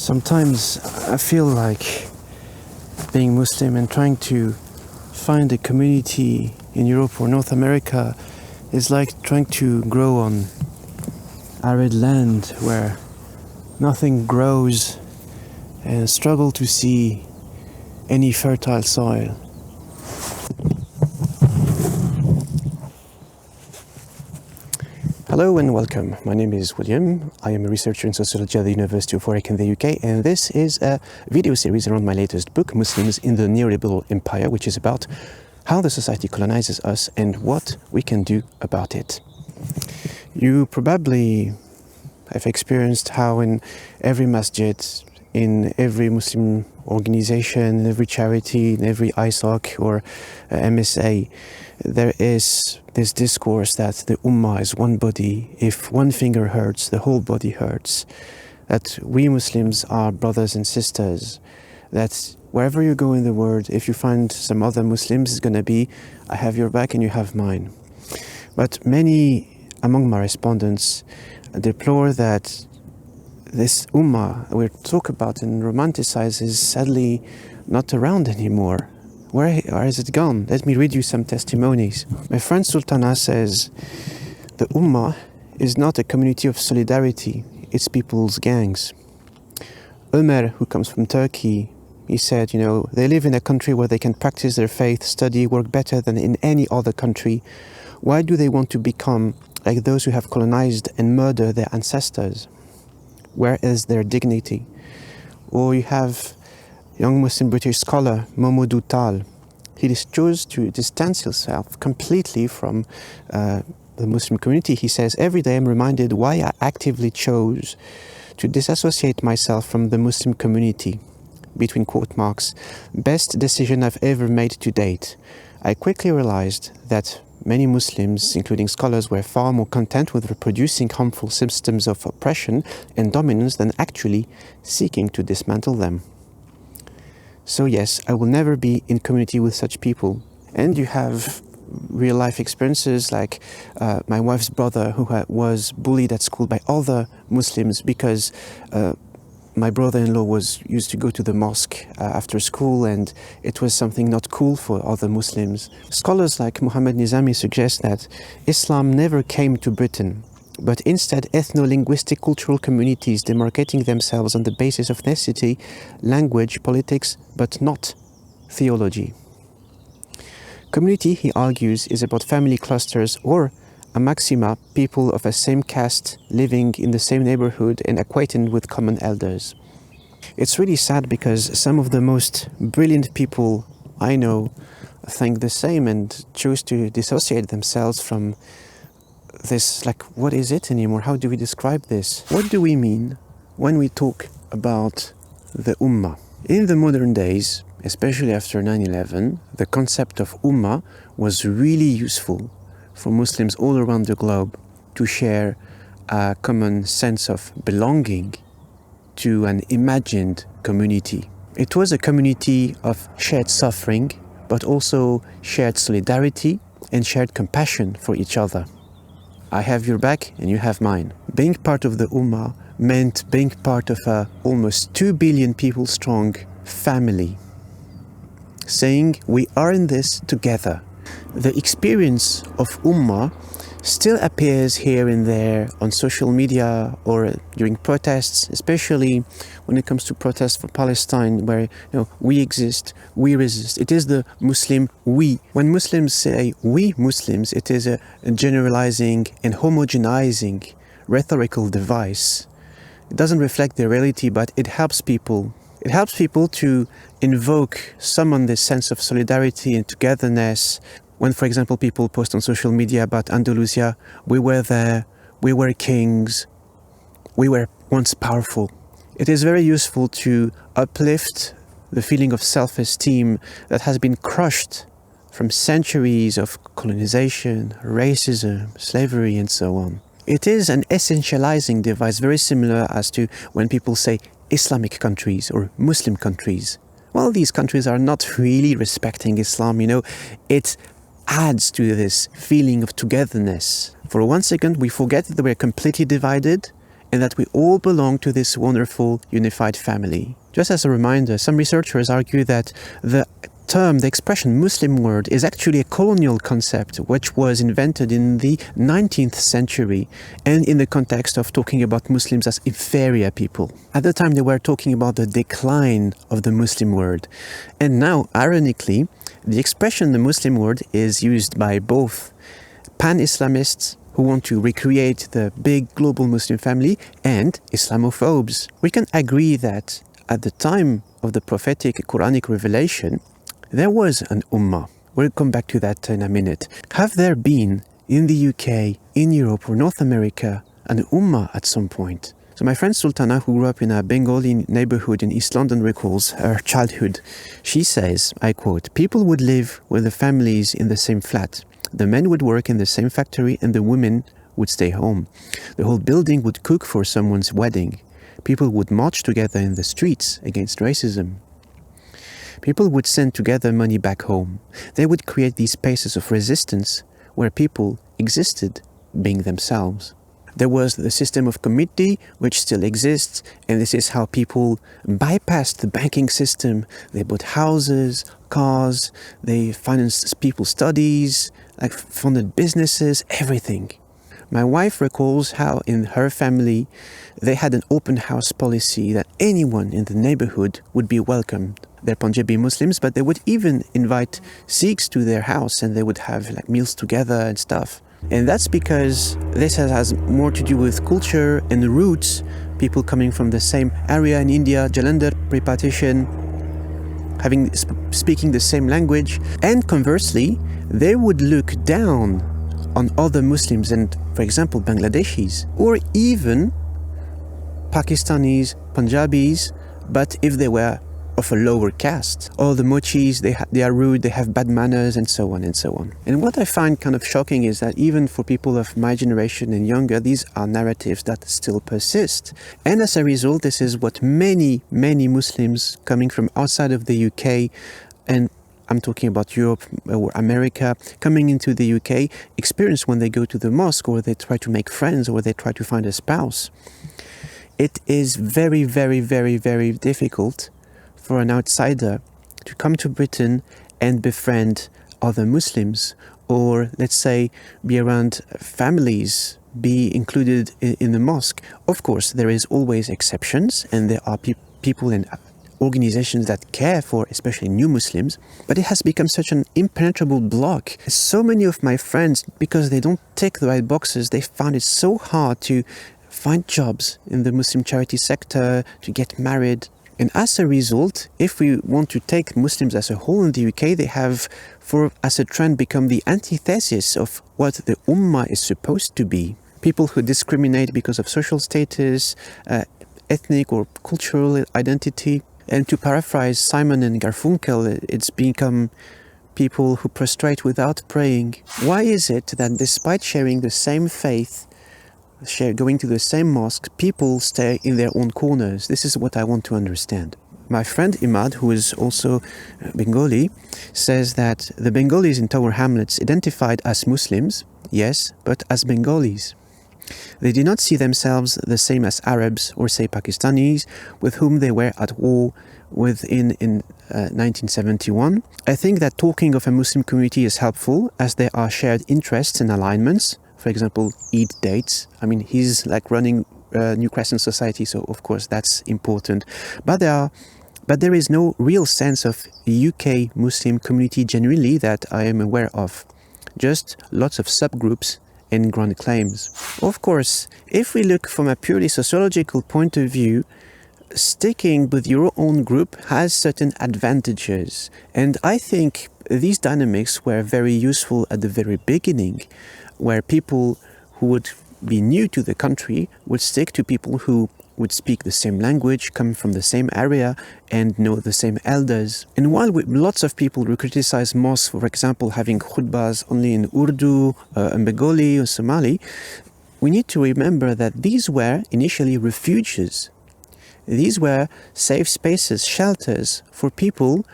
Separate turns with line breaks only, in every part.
Sometimes I feel like being Muslim and trying to find a community in Europe or North America is like trying to grow on arid land where nothing grows and struggle to see any fertile soil. Hello and welcome. My name is William. I am a researcher in Sociology at the University of Warwick in the UK, and this is a video series around my latest book, Muslims in the Neoliberal Empire, which is about how the society colonizes us and what we can do about it. You probably have experienced how in every masjid, in every Muslim organization, in every charity, in every ISOC or MSA, there is this discourse that the Ummah is one body. If one finger hurts, the whole body hurts. That we Muslims are brothers and sisters. That wherever you go in the world, if you find some other Muslims, it's going to be, I have your back and you have mine. But many among my respondents deplore that this Ummah we talk about and romanticize is sadly not around anymore. Where has it gone? Let me read you some testimonies. My friend Sultana says, the Ummah is not a community of solidarity, it's people's gangs. Ömer, who comes from Turkey, he said, they live in a country where they can practice their faith, study, work better than in any other country. Why do they want to become like those who have colonized and murdered their ancestors? Where is their dignity? Or you have young Muslim British scholar Momodou Tal. He chose to distance himself completely from the Muslim community. He says, every day I'm reminded why I actively chose to disassociate myself from the Muslim community. Between quote marks, best decision I've ever made to date. I quickly realized that many Muslims, including scholars, were far more content with reproducing harmful systems of oppression and dominance than actually seeking to dismantle them. So yes, I will never be in community with such people. And you have real life experiences like my wife's brother who was bullied at school by other Muslims because my brother-in-law used to go to the mosque after school, and it was something not cool for other Muslims. Scholars like Muhammad Nizami suggest that Islam never came to Britain, but instead ethno-linguistic cultural communities demarcating themselves on the basis of ethnicity, language, politics, but not theology. Community, he argues, is about family clusters or a maxima, people of a same caste living in the same neighborhood and acquainted with common elders. It's really sad because some of the most brilliant people I know think the same and choose to dissociate themselves from this, what is it anymore? How do we describe this? What do we mean when we talk about the Ummah? In the modern days, especially after 9/11, the concept of Ummah was really useful for Muslims all around the globe to share a common sense of belonging to an imagined community. It was a community of shared suffering, but also shared solidarity and shared compassion for each other. I have your back and you have mine. Being part of the Ummah meant being part of a almost 2 billion people strong family, saying we are in this together. The experience of Ummah still appears here and there on social media or during protests, especially when it comes to protests for Palestine, where we exist, we resist. It is the Muslim we. When Muslims say we Muslims, it is a generalizing and homogenizing rhetorical device. It doesn't reflect the reality, but it helps people. It helps people to invoke, summon this sense of solidarity and togetherness. When, for example, people post on social media about Andalusia, we were there, we were kings, we were once powerful. It is very useful to uplift the feeling of self-esteem that has been crushed from centuries of colonization, racism, slavery, and so on. It is an essentializing device, very similar as to when people say Islamic countries or Muslim countries. Well, these countries are not really respecting Islam, It adds to this feeling of togetherness. For one second, we forget that we're completely divided and that we all belong to this wonderful unified family. Just as a reminder, some researchers argue that the expression Muslim world is actually a colonial concept which was invented in the 19th century and in the context of talking about Muslims as inferior people. At the time they were talking about the decline of the Muslim world. And now, ironically, the expression the Muslim world is used by both pan-Islamists who want to recreate the big global Muslim family and Islamophobes. We can agree that at the time of the prophetic Quranic revelation, there was an Ummah. We'll come back to that in a minute. Have there been in the UK, in Europe or North America, an Ummah at some point? So my friend Sultana, who grew up in a Bengali neighborhood in East London, recalls her childhood. She says, I quote, "People would live with the families in the same flat. The men would work in the same factory and the women would stay home. The whole building would cook for someone's wedding. People would march together in the streets against racism. People would send together money back home. They would create these spaces of resistance where people existed being themselves. There was the system of committee, which still exists, and this is how people bypassed the banking system. They bought houses, cars, they financed people's studies, funded businesses, everything." My wife recalls how in her family they had an open house policy that anyone in the neighborhood would be welcomed. They're Punjabi Muslims, but they would even invite Sikhs to their house and they would have meals together and stuff. And that's because this has more to do with culture and roots, people coming from the same area in India, Jalandhar, pre-partition, speaking the same language. And conversely, they would look down on other Muslims and, for example, Bangladeshis, or even Pakistanis, Punjabis, but if they were of a lower caste. Or the mochis, they are rude, they have bad manners, and so on and so on. And what I find kind of shocking is that even for people of my generation and younger, these are narratives that still persist. And as a result, this is what many Muslims coming from outside of the UK, and I'm talking about Europe or America, coming into the UK, experience when they go to the mosque or they try to make friends or they try to find a spouse. It is very, very, very, very difficult for an outsider to come to Britain and befriend other Muslims, or let's say be around families, be included in the mosque. Of course, there is always exceptions, and there are people and organizations that care for especially new Muslims, but it has become such an impenetrable block. So many of my friends, because they don't tick the right boxes, they found it so hard to find jobs in the Muslim charity sector, to get married. And as a result, if we want to take Muslims as a whole in the UK, they have, as a trend, become the antithesis of what the Ummah is supposed to be. People who discriminate because of social status, ethnic or cultural identity. And to paraphrase Simon and Garfunkel, it's become people who prostrate without praying. Why is it that despite sharing the same faith, going to the same mosque, people stay in their own corners? This is what I want to understand. My friend Imad, who is also Bengali, says that the Bengalis in Tower Hamlets identified as Muslims, yes, but as Bengalis. They did not see themselves the same as Arabs or, say, Pakistanis, with whom they were at war with in 1971. I think that talking of a Muslim community is helpful, as there are shared interests and alignments. For example, Eid dates. I mean, he's running New Crescent Society, so of course that's important. But there is no real sense of UK Muslim community generally that I am aware of. Just lots of subgroups and grand claims. Of course, if we look from a purely sociological point of view, sticking with your own group has certain advantages. And I think these dynamics were very useful at the very beginning, where people who would be new to the country would stick to people who would speak the same language, come from the same area, and know the same elders. And while lots of people who criticize mosques, for example, having khutbahs only in Urdu, and Bengali or Somali, we need to remember that these were initially refuges. These were safe spaces, shelters for people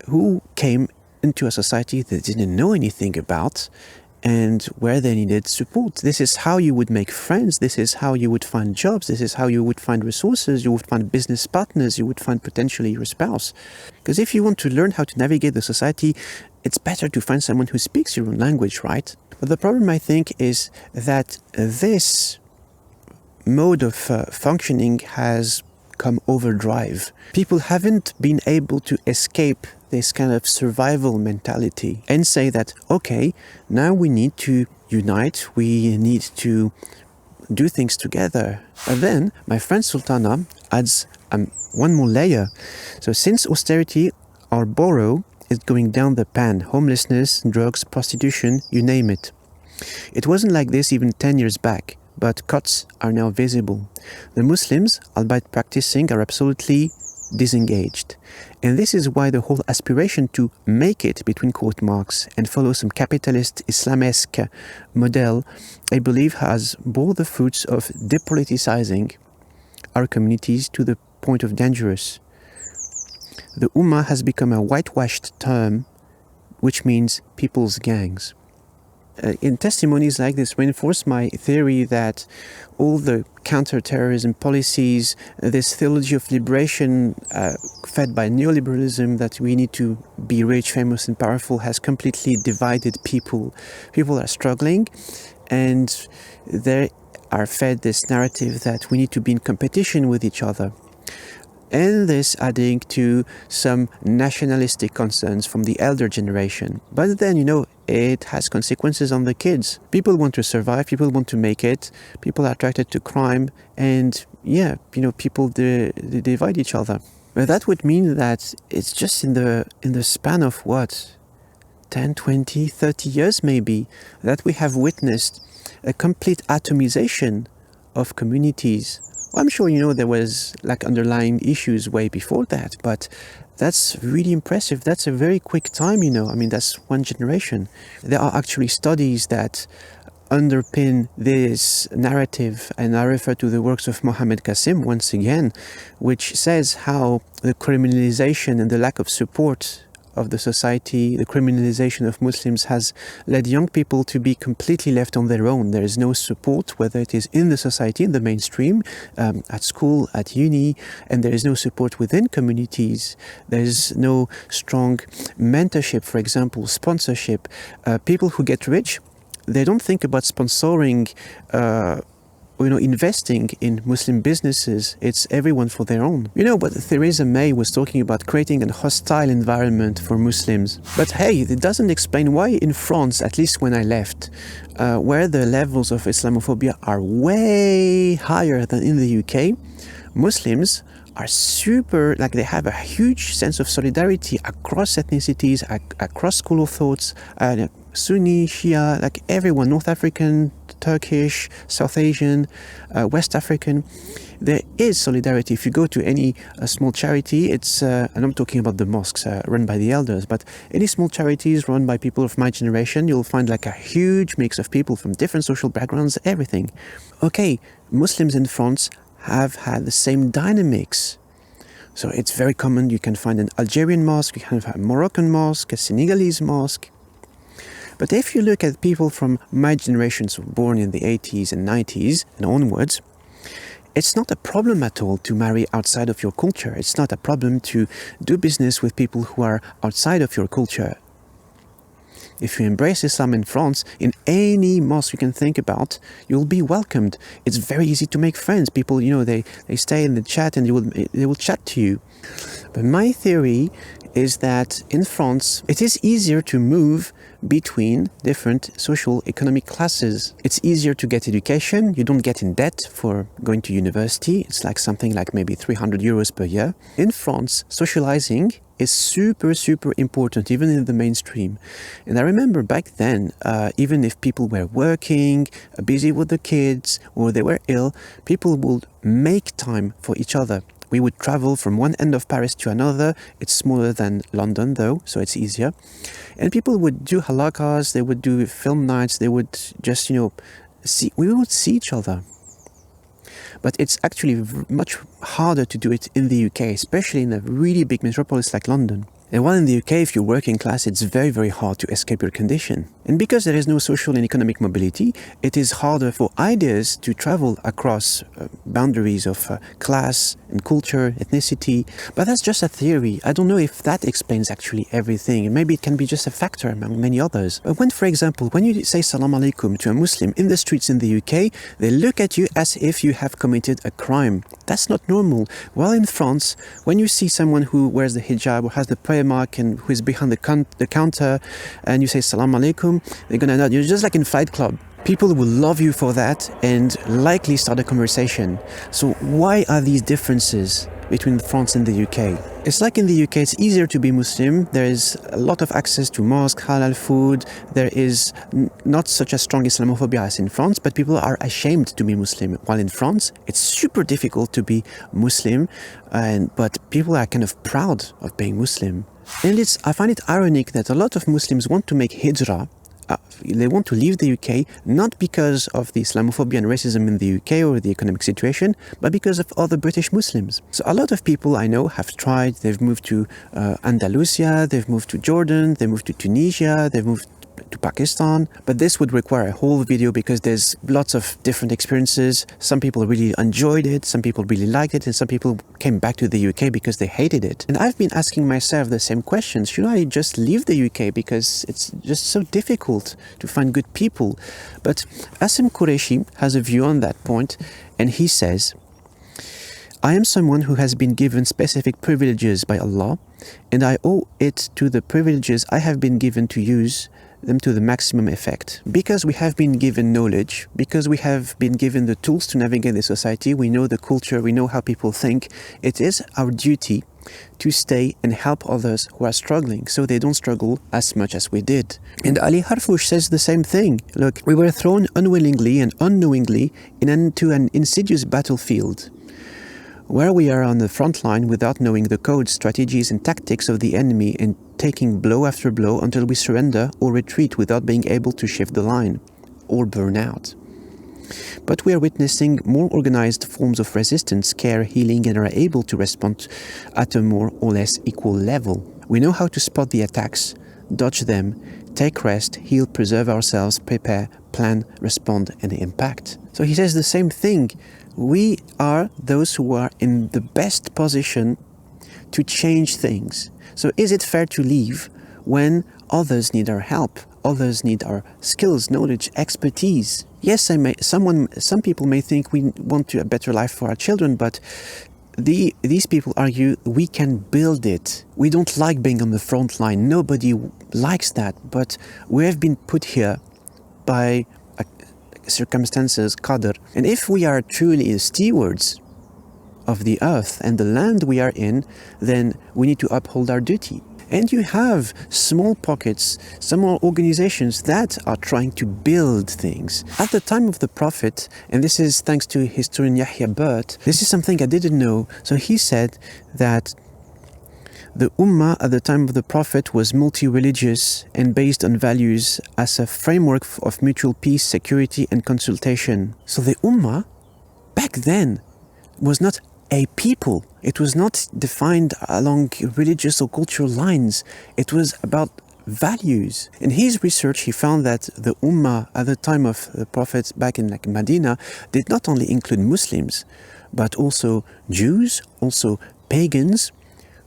who came into a society they didn't know anything about, and where they needed support. This is how you would make friends. This is how you would find jobs. This is how you would find resources. You would find business partners. You would find potentially your spouse. Because if you want to learn how to navigate the society, it's better to find someone who speaks your own language, right? But the problem, I think, is that this mode of functioning has come overdrive. People haven't been able to escape this kind of survival mentality and say that, okay, now we need to unite, we need to do things together. But then my friend Sultana adds one more layer. So since austerity or borrow is going down the pan, homelessness, drugs, prostitution, you name it. It wasn't like this even 10 years back, but cuts are now visible. The Muslims, albeit practicing, are absolutely disengaged. And this is why the whole aspiration to make it, between quote marks, and follow some capitalist Islamesque model, I believe has bore the fruits of depoliticizing our communities to the point of dangerous. The Ummah has become a whitewashed term, which means people's gangs. In testimonies like this reinforce my theory that all the counter-terrorism policies, this theology of liberation fed by neoliberalism, that we need to be rich, famous and powerful, has completely divided people. People are struggling, and they are fed this narrative that we need to be in competition with each other. And this adding to some nationalistic concerns from the elder generation. But then, it has consequences on the kids. People want to survive, people want to make it, people are attracted to crime, and people divide each other. But that would mean that it's just in the span of what, 10, 20, 30 years maybe, that we have witnessed a complete atomization of communities. I'm sure there was underlying issues way before that, but that's really impressive. That's a very quick time, that's one generation. There are actually studies that underpin this narrative, and I refer to the works of Mohammed Qasim once again, which says how the criminalization and the lack of support of the society, the criminalization of Muslims, has led young people to be completely left on their own. There is no support, whether it is in the society, in the mainstream, at school, at uni, and there is no support within communities. There is no strong mentorship, for example, sponsorship. People who get rich, they don't think about sponsoring investing in Muslim businesses. It's everyone for their own. But Theresa May was talking about creating a hostile environment for Muslims. But hey, it doesn't explain why in France, at least when I left, where the levels of Islamophobia are way higher than in the UK, Muslims are super, they have a huge sense of solidarity across ethnicities, across school of thoughts, Sunni, Shia, everyone, North African, Turkish, South Asian, West African. There is solidarity. If you go to any small charity, it's, and I'm talking about the mosques run by the elders, but any small charities run by people of my generation, you'll find a huge mix of people from different social backgrounds, everything. Okay, Muslims in France have had the same dynamics. So it's very common. You can find an Algerian mosque, you can have a Moroccan mosque, a Senegalese mosque. But if you look at people from my generation, so born in the 80s and 90s and onwards, it's not a problem at all to marry outside of your culture. It's not a problem to do business with people who are outside of your culture. If you embrace Islam in France, in any mosque you can think about, you'll be welcomed. It's very easy to make friends. People, they stay in the chat and they will chat to you. But my theory is that in France, it is easier to move between different social economic classes. It's easier to get education. You don't get in debt for going to university. It's something like maybe 300 euros per year. In France, socializing is super, super important, even in the mainstream. And I remember back then, even if people were working, busy with the kids, or they were ill, people would make time for each other. We would travel from one end of Paris to another. It's smaller than London, though, so it's easier. And people would do halakas, they would do film nights, they would just, we would see each other. But it's actually much harder to do it in the UK, especially in a really big metropolis like London. And while in the UK, if you're working class, it's very, very hard to escape your condition. And because there is no social and economic mobility, it is harder for ideas to travel across boundaries of class and culture, ethnicity. But that's just a theory. I don't know if that explains actually everything. Maybe it can be just a factor among many others. But when, for example, when you say salam alaikum to a Muslim in the streets in the UK, they look at you as if you have committed a crime. That's not normal. While in France, when you see someone who wears the hijab or has the prayer mark and who is behind the counter and you say salam alaikum, they're gonna nod. You're just like in Fight Club. People will love you for that and likely start a conversation. So why are these differences between France and the UK? It's like in the UK, it's easier to be Muslim. There is a lot of access to mosque, halal food. There is not such a strong Islamophobia as in France, but people are ashamed to be Muslim. While in France, it's super difficult to be Muslim, but people are kind of proud of being Muslim. And I find it ironic that a lot of Muslims want to make Hijra. They want to leave the UK not because of the Islamophobia and racism in the UK or the economic situation, but because of other British Muslims. So a lot of people I know have tried. They've moved to Andalusia, they've moved to Jordan, they moved to Tunisia, they've moved to Pakistan, but this would require a whole video because there's lots of different experiences. Some people really enjoyed it, some people really liked it, and some people came back to the UK because they hated it. And I've been asking myself the same question: should I just leave the UK because it's just so difficult to find good people? But Asem Qureshi has a view on that point, and he says, I am someone who has been given specific privileges by Allah, and I owe it to the privileges I have been given to use them to the maximum effect. Because we have been given knowledge, because we have been given the tools to navigate the society, we know the culture, we know how people think, it is our duty to stay and help others who are struggling so they don't struggle as much as we did. And Ali Harfouch says the same thing. Look, we were thrown unwillingly and unknowingly into an insidious battlefield where we are on the front line without knowing the codes, strategies and tactics of the enemy and taking blow after blow until we surrender or retreat without being able to shift the line or burn out. But we are witnessing more organized forms of resistance, care, healing, and are able to respond at a more or less equal level. We know how to spot the attacks, dodge them, take rest, heal, preserve ourselves, prepare, plan, respond, and impact. So he says the same thing. We are those who are in the best position to change things. So is it fair to leave when others need our help? Others need our skills, knowledge, expertise. Yes, some people may think we want a better life for our children, but these people argue we can build it. We don't like being on the front line. Nobody likes that, but we have been put here by circumstances, qadr. And if we are truly stewards of the earth and the land we are in, then we need to uphold our duty. And you have small pockets, small organizations that are trying to build things. At the time of the Prophet, and this is thanks to historian Yahya Birt, this is something I didn't know. So he said that the Ummah at the time of the Prophet was multi-religious and based on values as a framework of mutual peace, security and consultation. So the Ummah back then was not a people. It was not defined along religious or cultural lines. It was about values. In his research, he found that the Ummah at the time of the Prophet back in Medina did not only include Muslims, but also Jews, also pagans,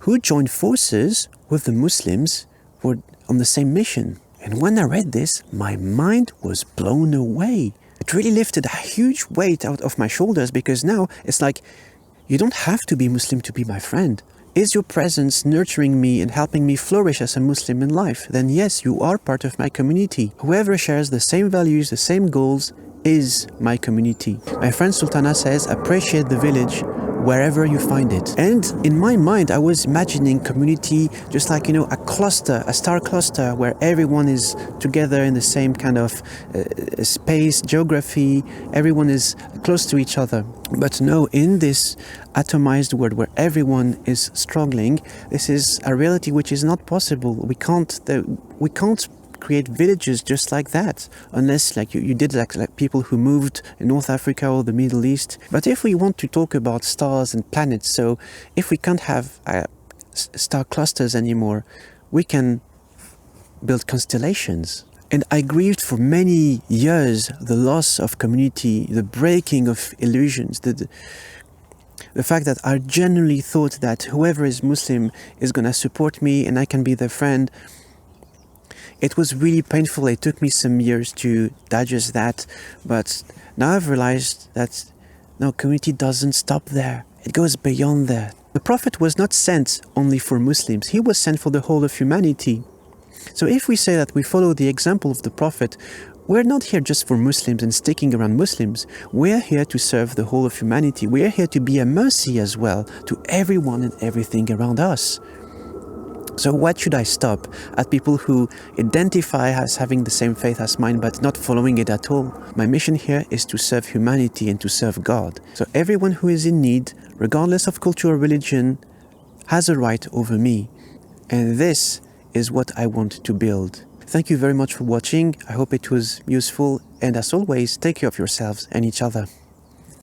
who joined forces with the Muslims were on the same mission. And when I read this, my mind was blown away. It really lifted a huge weight out of my shoulders, because now it's like, you don't have to be Muslim to be my friend. Is your presence nurturing me and helping me flourish as a Muslim in life? Then yes, you are part of my community. Whoever shares the same values, the same goals, is my community. My friend Sultana says, appreciate the village wherever you find it. And in my mind, I was imagining community just like, a cluster, a star cluster, where everyone is together in the same kind of space, geography, everyone is close to each other. But no, in this atomized world where everyone is struggling, this is a reality which is not possible. We can't create villages just like that, unless like you did like people who moved in North Africa or the Middle East. But if we want to talk about stars and planets, so if we can't have star clusters anymore, we can build constellations. And I grieved for many years the loss of community, the breaking of illusions, the fact that I genuinely thought that whoever is Muslim is going to support me and I can be their friend. It was really painful. It took me some years to digest that, but now I've realized that no, community doesn't stop there. It goes beyond that. The Prophet was not sent only for Muslims. He was sent for the whole of humanity. So if we say that we follow the example of the Prophet, we're not here just for Muslims and sticking around Muslims. We're here to serve the whole of humanity. We're here to be a mercy as well to everyone and everything around us. So what should I stop at people who identify as having the same faith as mine but not following it at all? My mission here is to serve humanity and to serve God. So everyone who is in need, regardless of culture or religion, has a right over me. And this is what I want to build. Thank you very much for watching. I hope it was useful. And as always, take care of yourselves and each other.